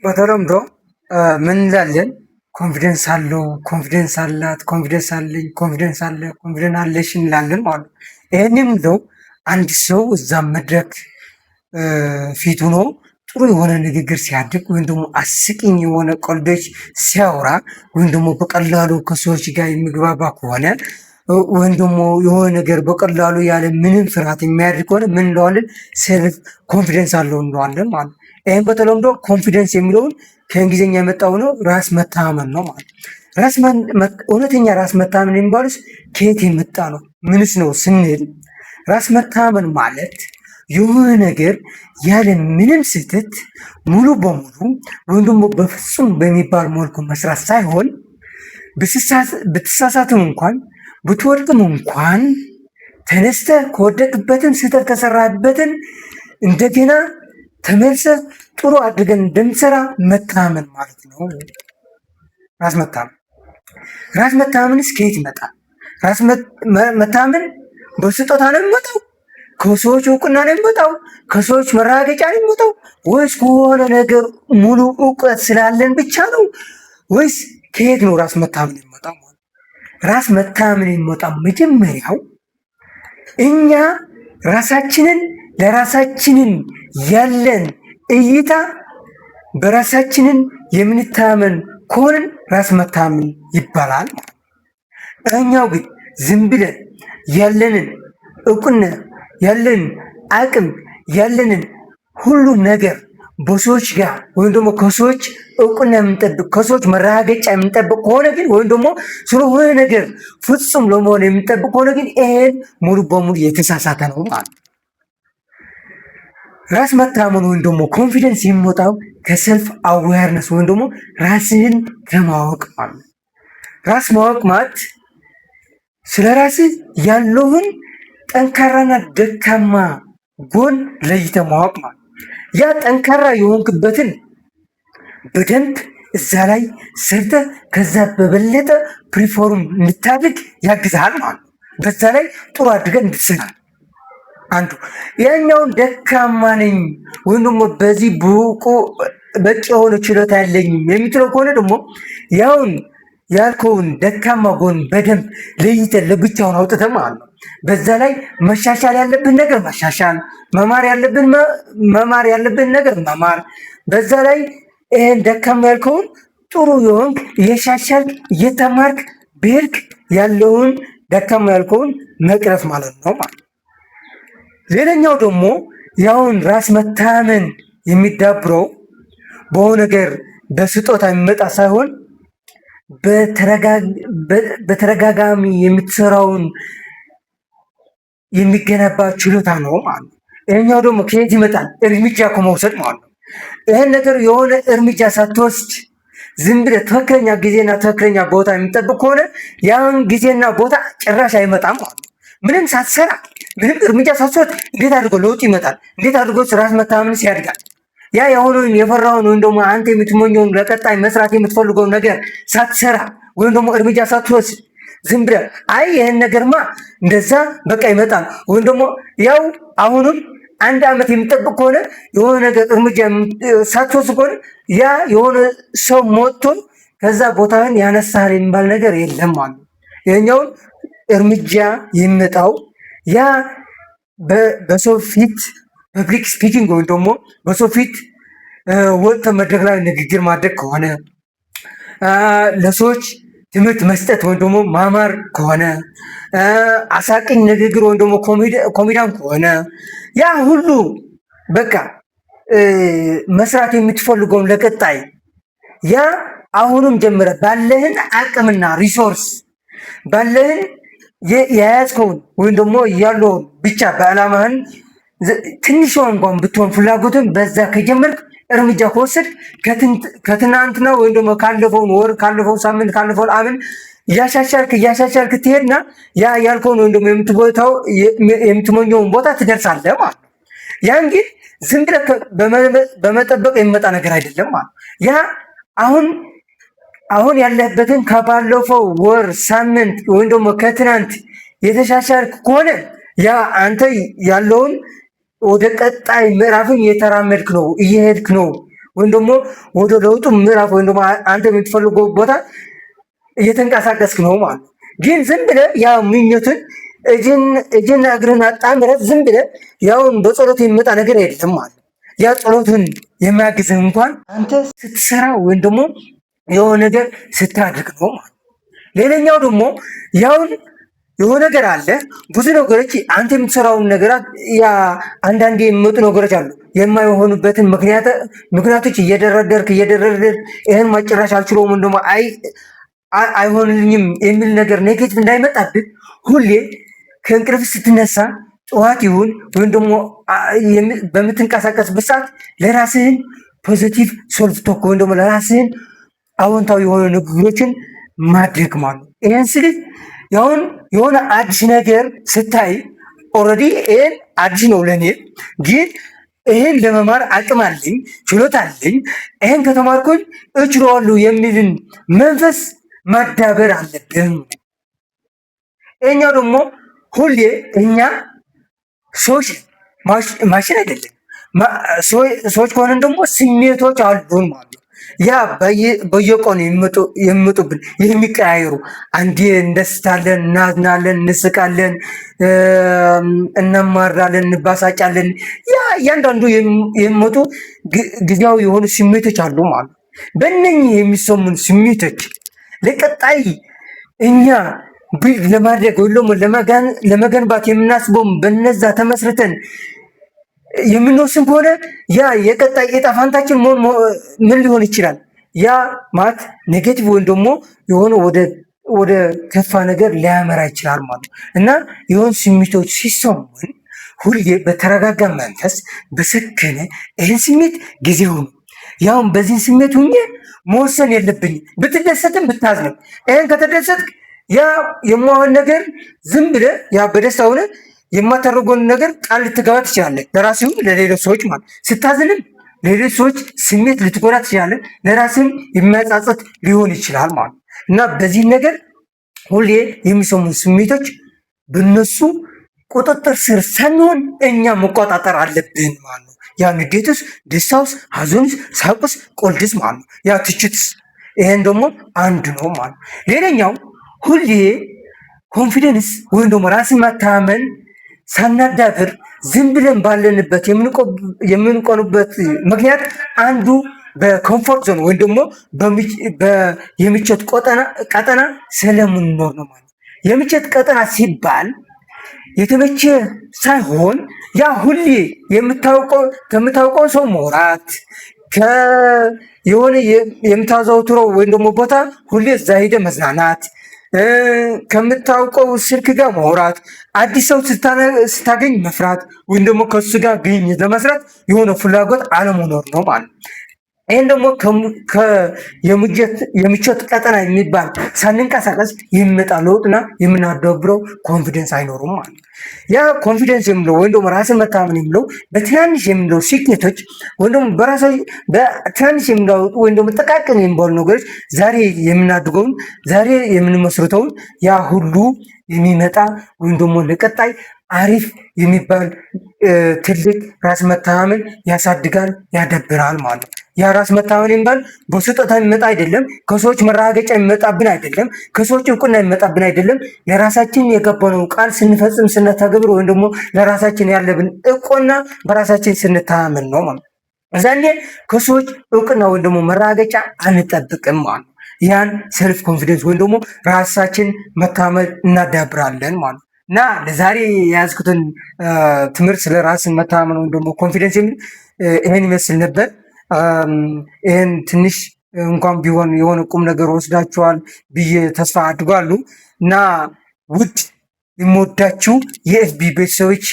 በተለምዶ ምን እንላለን? ኮንፊደንስ አለው፣ ኮንፊደንስ አላት፣ ኮንፊደንስ አለኝ፣ ኮንፊደንስ አለ፣ ኮንፊደንስ አለሽ እንላለን ማለት ነው። ይህንም ነው አንድ ሰው እዛ መድረክ ፊት ሆኖ ጥሩ የሆነ ንግግር ሲያድግ ወይም ደግሞ አስቂኝ የሆነ ቀልዶች ሲያወራ ወይም ደግሞ በቀላሉ ከሰዎች ጋር የሚግባባ ከሆነ ወይም ደግሞ የሆነ ነገር በቀላሉ ያለ ምንም ፍርሃት የሚያደርግ ከሆነ ምን እንለዋለን? ሴልፍ ኮንፊደንስ አለው እንለዋለን ማለት ነው። ይህም በተለምዶ ኮንፊደንስ የሚለውን ከእንግሊዝኛ የመጣው ነው፣ ራስ መታመን ነው ማለት እውነተኛ ራስ መታመን የሚባሉት ከየት የመጣ ነው? ምንስ ነው ስንል ራስ መታመን ማለት የሆነ ነገር ያለ ምንም ስህተት ሙሉ በሙሉ ወይም ደግሞ በፍጹም በሚባል መልኩ መስራት ሳይሆን ብትሳሳትም እንኳን ብትወድቅም እንኳን ተነስተህ ከወደቅበትን ስህተት ከሰራበትን እንደገና ተመልሰህ ጥሩ አድርገን እንደምትሰራ መታመን ማለት ነው። ራስ መታመን ራስ መታመንስ ከየት ይመጣል? ራስ መታመን በስጦታ ነው የሚመጣው? ከሰዎች እውቅና ነው የሚመጣው? ከሰዎች መራገጫ ነው የሚመጣው? ወይስ ከሆነ ነገር ሙሉ እውቀት ስላለን ብቻ ነው? ወይስ ከየት ነው ራስ መታመን የሚመጣው? ራስ መታመን የሚመጣው መጀመሪያው እኛ ራሳችንን ለራሳችንን ያለን እይታ በራሳችንን የምንታመን ከሆንን ራስ መታመን ይባላል። እኛው ግን ዝም ብለን ያለንን እውቅና ያለንን አቅም ያለንን ሁሉ ነገር በሰዎች ጋር ወይም ደግሞ ከሰዎች እውቅና የምንጠብቅ ከሰዎች መረጋገጫ የምንጠብቅ ከሆነ ግን ወይም ደግሞ ስለሆነ ነገር ፍጹም ለመሆን የምንጠብቅ ከሆነ ግን ይሄን ሙሉ በሙሉ የተሳሳተ ነው ማለት ነው። ራስ መታመን ወይም ደግሞ ኮንፊደንስ የሚወጣው ከሰልፍ አዌርነስ ወይም ደግሞ ራስህን ከማወቅ ማለት ነው። ራስ ማወቅ ማለት ስለ ራስህ ያለውን ጠንካራና ደካማ ጎን ለይተህ ማወቅ ማለት ያ ጠንካራ የሆንክበትን በደንብ እዛ ላይ ሰርተህ ከዛ በበለጠ ፕሪፎርም እንድታድግ ያግዝሃል ማለት ነው። በዛ ላይ ጥሩ አድርገህ እንድትሰራ አንዱ ያኛውን ደካማ ነኝ ወይም ደግሞ በዚህ ብቁ በቂ የሆነ ችሎታ ያለኝም የምትለው ከሆነ ደግሞ ያውን ያልከውን ደካማ ጎን በደንብ ለይተህ ለብቻውን አውጥተህ ማለት ነው። በዛ ላይ መሻሻል ያለብን ነገር መሻሻል፣ መማር ያለብን ነገር መማር፣ በዛ ላይ ይሄን ደካማ ያልከውን ጥሩ የሆንክ እየሻሻልክ እየተማርክ ብሄድክ ያለውን ደካማ ያልከውን መቅረፍ ማለት ነው ማለት። ሌላኛው ደግሞ ያውን ራስ መታመን የሚዳብረው በሆነ ነገር በስጦታ የሚመጣ ሳይሆን በተደጋጋሚ የምትሰራውን የሚገነባ ችሎታ ነው ማለት ነው። ይሄኛው ደግሞ ከየት ይመጣል? እርምጃ ከመውሰድ ማለት ነው። ይህን ነገር የሆነ እርምጃ ሳትወስድ ዝም ብለህ ትክክለኛ ጊዜና ትክክለኛ ቦታ የሚጠብቅ ከሆነ ያን ጊዜና ቦታ ጭራሽ አይመጣም ማለት ነው። ምንም ሳትሰራ ምንም እርምጃ ሳትወስድ እንዴት አድርጎ ለውጥ ይመጣል? እንዴት አድርጎ ራስ መታመንስ ያድጋል? ያ የሆነውን የፈራውን ወይም ደግሞ አንተ የምትመኘውን ለቀጣይ መስራት የምትፈልገውን ነገር ሳትሰራ ወይም ደግሞ እርምጃ ሳትወስድ ዝም ብለህ አይ ይህን ነገርማ እንደዛ በቃ ይመጣል ወይም ደግሞ ያው አሁንም አንድ ዓመት የምጠብቅ ከሆነ የሆነ ነገር እርምጃ ሳትወስድ ከሆነ ያ የሆነ ሰው ሞቶ ከዛ ቦታህን ያነሳል የሚባል ነገር የለም ማለት ነው። ይሄኛውን እርምጃ የሚመጣው ያ በሰው ፊት ፐብሊክ ስፒኪንግ ወይም ደግሞ በሰው ፊት ወጥተህ መድረክ ላይ ንግግር ማድረግ ከሆነ ለሰዎች ትምህርት መስጠት ወይም ደግሞ ማማር ከሆነ አሳቅኝ ንግግር ወይም ደግሞ ኮሜዲያን ከሆነ ያ ሁሉ በቃ መስራት የምትፈልገውን ለቀጣይ ያ አሁንም ጀምረ ባለህን አቅምና ሪሶርስ ባለህን የያዝከውን ወይም ደግሞ ያለውን ብቻ በዓላማህን ትንሽ እንኳን ብትሆን ፍላጎትን በዛ ከጀመርክ እርምጃ ከወሰድ ከትናንትና ወይም ደግሞ ካለፈውን ወር ካለፈው ሳምንት ካለፈው አመት እያሻሻልክ ትሄድና ያ ያልከውን ወይም ደግሞ የምትመኘውን ቦታ ትደርሳለህ ማለት ነው። ያን ግን ዝም ብለህ በመጠበቅ የሚመጣ ነገር አይደለም ማለት ያ አሁን ያለህበትን ከባለፈው ወር ሳምንት ወይም ደግሞ ከትናንት የተሻሻልክ ከሆነ ያ አንተ ያለውን ወደ ቀጣይ ምዕራፍን እየተራመድክ ነው እየሄድክ ነው ወይም ደግሞ ወደ ለውጡ ምዕራፍ ወይም ደግሞ አንተ የምትፈልገው ቦታ እየተንቀሳቀስክ ነው ማለት። ግን ዝም ብለህ ያ ምኞትን እጅና እግርን አጣምረህ ዝም ብለህ ያውን በጸሎት የሚመጣ ነገር አይደለም ማለት። ያ ጸሎትን የሚያግዝህ እንኳን አንተ ስትሰራ ወይም ደግሞ የሆነ ነገር ስታድርግ ነው ማለት። ሌላኛው ደግሞ ያውን የሆነ ነገር አለ። ብዙ ነገሮች አንተ የምትሰራውን ነገራት ያ አንዳንዴ የሚመጡ ነገሮች አሉ። የማይሆኑበትን ምክንያቶች እየደረደርክ ይህን ማጨራሽ አልችለውም እንደሞ አይሆንልኝም የሚል ነገር ኔጌቲቭ እንዳይመጣብህ ሁሌ ከእንቅልፍ ስትነሳ ጠዋት ይሁን ወይም ደግሞ በምትንቀሳቀስበት ሰዓት ለራስህን ፖዚቲቭ ሶልቭ ቶክ ወይም ደግሞ ለራስህን አዎንታዊ የሆኑ ንግግሮችን ማድረግ ማለት። ይህን ስልህ ያሁን የሆነ አዲስ ነገር ስታይ ኦልሬዲ ይህን አዲስ ነው ለእኔ፣ ግን ይህን ለመማር አቅም አለኝ፣ ችሎታ አለኝ፣ ይህን ከተማርኩኝ እችለዋለሁ የሚልን መንፈስ ማዳበር አለብን። ይህኛው ደግሞ ሁሌ እኛ ሰዎች ማሽን አይደለም። ሰዎች ከሆነን ደግሞ ስሜቶች አሉን ማለት ነው። ያ በየቀኑ የሚመጡብን የሚቀያየሩ፣ አንዴ እንደስታለን፣ እናዝናለን፣ እንስቃለን፣ እናማራለን፣ እንባሳጫለን። ያ እያንዳንዱ የሚመጡ ጊዜያዊ የሆኑ ስሜቶች አሉ ማለት ነው። በእነኚህ የሚሰሙን ስሜቶች ለቀጣይ እኛ ቢልድ ለማድረግ ወይ ደግሞ ለመገንባት የምናስበው በነዛ ተመስርተን የምንወስን ከሆነ ያ የቀጣይ ዕጣ ፈንታችን ምን ሊሆን ይችላል? ያ ማለት ኔጌቲቭ ወይም ደግሞ የሆነ ወደ ከፋ ነገር ሊያመራ ይችላል ማለት ነው። እና የሆኑ ስሜቶች ሲሰሙን ሁሌ በተረጋጋ መንፈስ በሰከነ ይህን ስሜት ጊዜው ነው ያውን በዚህ ስሜት ሁኜ መወሰን የለብኝ። ብትደሰትም ብታዝንም ይህን ከተደሰትክ ያ የማሆን ነገር ዝም ብለህ ያ በደስታ ሆነ የማታደርገውን ነገር ቃል ልትገባ ትችላለህ፣ ለራስህም ለሌሎች ሰዎች ማለት። ስታዝንም ለሌሎች ሰዎች ስሜት ልትጎዳ ትችላለህ፣ ለራስህም የሚያጻጽት ሊሆን ይችላል ማለት። እና በዚህ ነገር ሁሌ የሚሰሙ ስሜቶች በነሱ ቁጥጥር ስር ሳንሆን እኛ መቆጣጠር አለብን ማለት ነው። ያ ንዴትስ፣ ደስታውስ፣ ሀዘንስ፣ ሳቁስ፣ ቆልድስ ማለት ነው። ያ ትችትስ፣ ይሄን ደግሞ አንድ ነው ማለት። ሌላኛው ሁሌ ኮንፊደንስ ወይም ደግሞ ራስን መተማመን ሳናዳብር ዝም ብለን ባለንበት የምንቆንበት ምክንያት አንዱ በኮምፎርት ዞን ወይም ደግሞ የምቾት ቀጠና ስለምንኖር ነው ማለት። የምቾት ቀጠና ሲባል የተመቸ ሳይሆን ያ ሁሌ ከምታውቀው ሰው መውራት የሆነ የምታዘውትረው ወይም ደግሞ ቦታ ሁሌ እዛ ሄደ መዝናናት፣ ከምታውቀው ስልክ ጋር ማውራት፣ አዲስ ሰው ስታገኝ መፍራት ወይም ደግሞ ከሱ ጋር ግንኙነት ለመስራት የሆነ ፍላጎት አለመኖር ነው ማለት። ይህን ደግሞ የምቾት ቀጠና የሚባል ሳንንቀሳቀስ የሚመጣ ለውጥና የምናዳብረው ኮንፊደንስ አይኖሩም ማለት። ያ ኮንፊደንስ የሚለው ወይም ደግሞ ራስን መታመን የሚለው በትናንሽ የሚለው ስኬቶች ወይም ደግሞ በትናንሽ የሚለውጡ ወይም ደግሞ ጥቃቅን የሚባሉ ነገሮች ዛሬ የምናድገውን ዛሬ የምንመስርተውን ያ ሁሉ የሚመጣ ወይም ደግሞ ለቀጣይ አሪፍ የሚባል ትልቅ ራስ መተማመን ያሳድጋል፣ ያዳብራል ማለት ነው። ያ ራስ መተማመን የሚባል በስጦታ የሚመጣ አይደለም። ከሰዎች መራገጫ የሚመጣብን አይደለም። ከሰዎች እውቅና የሚመጣብን አይደለም። ለራሳችን የገባነው ቃል ስንፈጽም ስንተገብር ወይም ደግሞ ለራሳችን ያለብን እውቅና በራሳችን ስንተማመን ነው ማለት ነው። እዛኔ ከሰዎች እውቅና ወይም ደግሞ መራገጫ አንጠብቅም ማለት ነው። ያን ሰልፍ ኮንፊደንስ ወይም ደግሞ ራሳችን መተማመን እናዳብራለን ማለት ነው። እና ለዛሬ የያዝኩትን ትምህርት ስለ ራስን መተማመን ወይም ደግሞ ኮንፊደንስ የሚል ይህን ይመስል ነበር። ይህን ትንሽ እንኳን ቢሆን የሆነ ቁም ነገር ወስዳችኋል ብዬ ተስፋ አድርጋለሁ። እና ውድ የምወዳችሁ የኤፍቢ ቤተሰቦች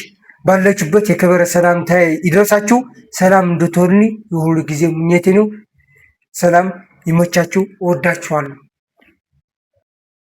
ባላችሁበት የከበረ ሰላምታ ይድረሳችሁ። ሰላም እንድትሆኑ የሁሉ ጊዜ ምኞቴ ነው። ሰላም ይመቻችሁ። እወዳችኋለሁ።